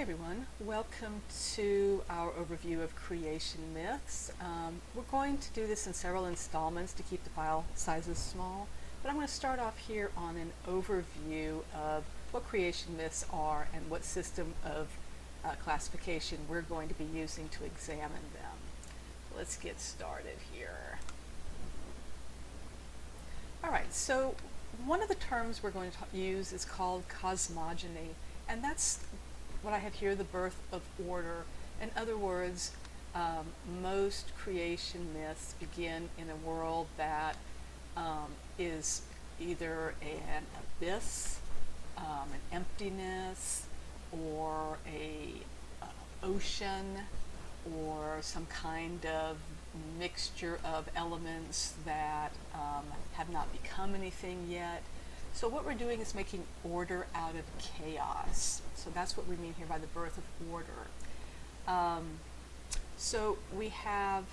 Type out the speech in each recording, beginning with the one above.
everyone. Welcome to our overview of creation myths. We're going to do this in several installments to keep the file sizes small, but I'm going to start off here on an overview of what creation myths are and what system of classification we're going to be using to examine them. Let's get started here. All right, so one of the terms we're going to use is called cosmogony, and that's what I have here, the birth of order. In other words, most creation myths begin in a world that is either an abyss, an emptiness, or a ocean, or some kind of mixture of elements that have not become anything yet. So what we're doing is making order out of chaos. So that's what we mean here by the birth of order. So we have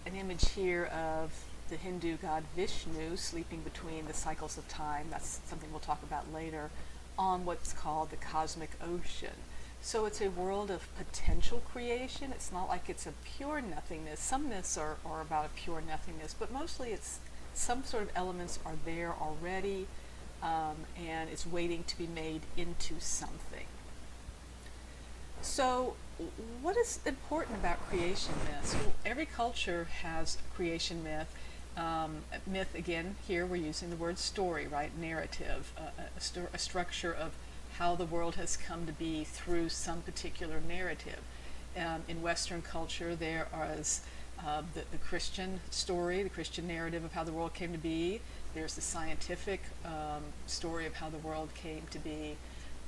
an image here of the Hindu god Vishnu sleeping between the cycles of time. That's something we'll talk about later, on what's called the cosmic ocean. So it's a world of potential creation. It's not like it's a pure nothingness. Some myths are about a pure nothingness, but mostly it's some sort of elements are there already, and it's waiting to be made into something. So what is important about creation myths? Well, every culture has a creation myth. Myth, again, here we're using the word story, right? Narrative, a structure of how the world has come to be through some particular narrative. In Western culture, there is the Christian story, the Christian narrative of how the world came to be. There's the scientific story of how the world came to be.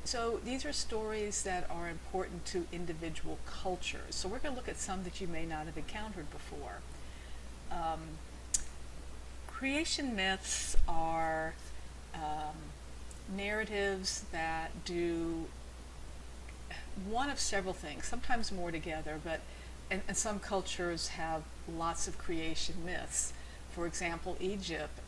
So these are stories that are important to individual cultures. So we're going to look at some that you may not have encountered before. Creation myths are narratives that do one of several things, sometimes more together, but and some cultures have lots of creation myths. For example, Egypt.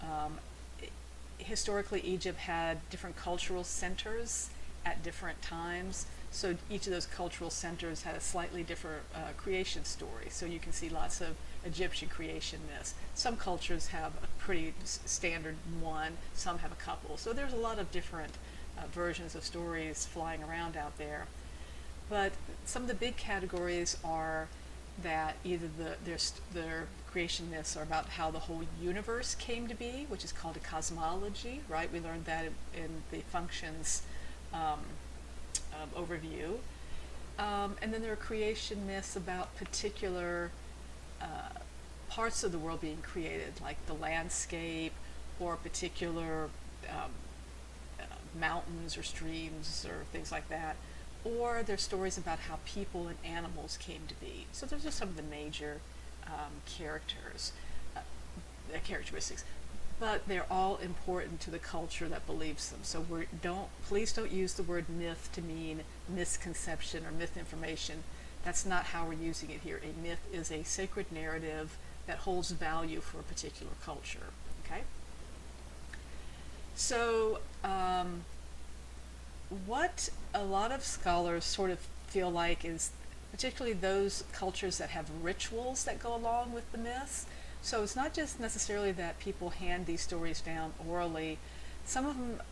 Historically, Egypt had different cultural centers at different times. So each of those cultural centers had a slightly different creation story. So you can see lots of Egyptian creation myths. Some cultures have a pretty standard one, some have a couple. So there's a lot of different versions of stories flying around out there. But some of the big categories are that either their creation myths are about how the whole universe came to be, which is called a cosmology, right? We learned that in the functions overview. And then there are creation myths about particular parts of the world being created, like the landscape or particular mountains or streams or things like that. Or there's stories about how people and animals came to be. So those are some of the major characteristics. But they're all important to the culture that believes them. So please don't use the word myth to mean misconception or myth information. That's not how we're using it here. A myth is a sacred narrative that holds value for a particular culture. Okay? So what a lot of scholars sort of feel like is particularly those cultures that have rituals that go along with the myths. So it's not just necessarily that people hand these stories down orally. Some of them,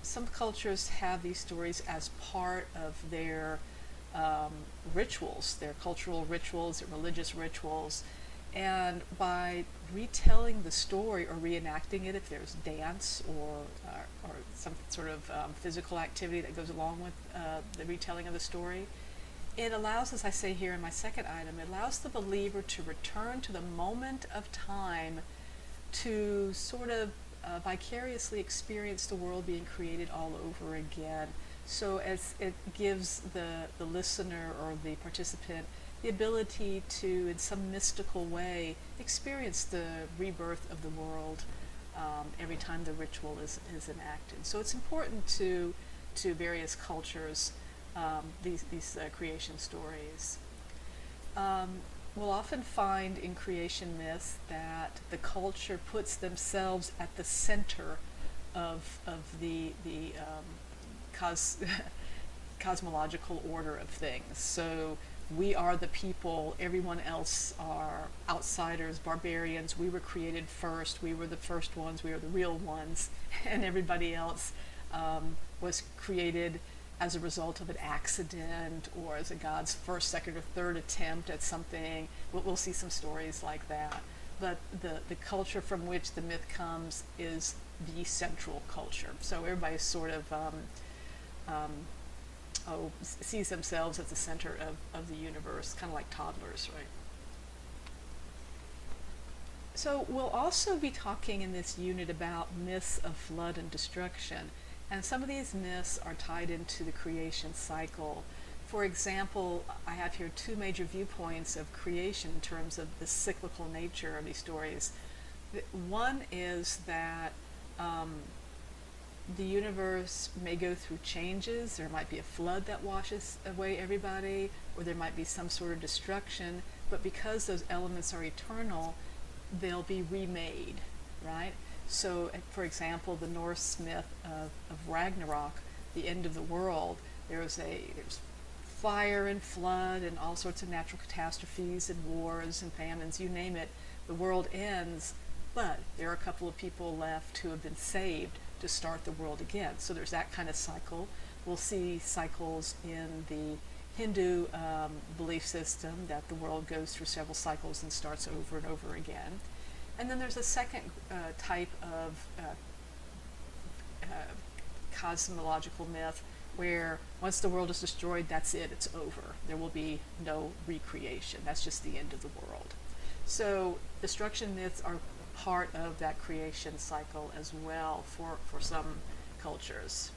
some cultures have these stories as part of their rituals, their cultural rituals, their religious rituals. And by retelling the story or reenacting it, if there's dance or some sort of physical activity that goes along with the retelling of the story, it allows, as I say here in my second item, it allows the believer to return to the moment of time to sort of vicariously experience the world being created all over again. So as it gives the listener or the participant the ability to, in some mystical way, experience the rebirth of the world every time the ritual is enacted. So it's important to various cultures, these creation stories. We'll often find in creation myths that the culture puts themselves at the center of the cosmological order of things. So we are the people, everyone else are outsiders, barbarians. We were created first, we were the first ones, we are the real ones, and everybody else was created as a result of an accident or as a god's first, second, or third attempt at something. We'll see some stories like that. But the culture from which the myth comes is the central culture. So everybody sort of sees themselves as the center of the universe, kind of like toddlers, right? So we'll also be talking in this unit about myths of flood and destruction. And some of these myths are tied into the creation cycle. For example, I have here two major viewpoints of creation in terms of the cyclical nature of these stories. One is that the universe may go through changes. There might be a flood that washes away everybody, or there might be some sort of destruction, but because those elements are eternal, they'll be remade, right? So, for example, the Norse myth of Ragnarok, the end of the world, there's fire and flood and all sorts of natural catastrophes and wars and famines, you name it. The world ends, but there are a couple of people left who have been saved to start the world again. So there's that kind of cycle. We'll see cycles in the Hindu belief system that the world goes through several cycles and starts over and over again. And then there's a second type of cosmological myth where once the world is destroyed, that's it, it's over. There will be no recreation. That's just the end of the world. So destruction myths are part of that creation cycle as well for some cultures.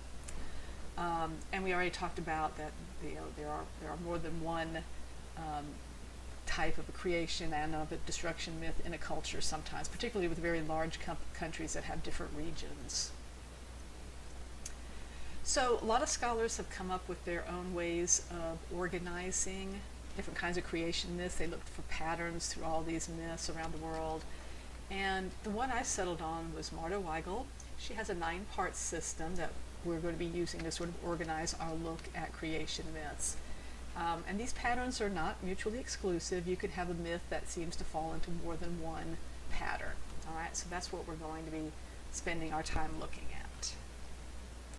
And we already talked about that there are more than one type of a creation and of a destruction myth in a culture sometimes, particularly with very large countries that have different regions. So a lot of scholars have come up with their own ways of organizing different kinds of creation myths. They looked for patterns through all these myths around the world. And the one I settled on was Marta Weigel. She has a 9-part system that we're going to be using to sort of organize our look at creation myths. And these patterns are not mutually exclusive. You could have a myth that seems to fall into more than one pattern. All right, so that's what we're going to be spending our time looking at.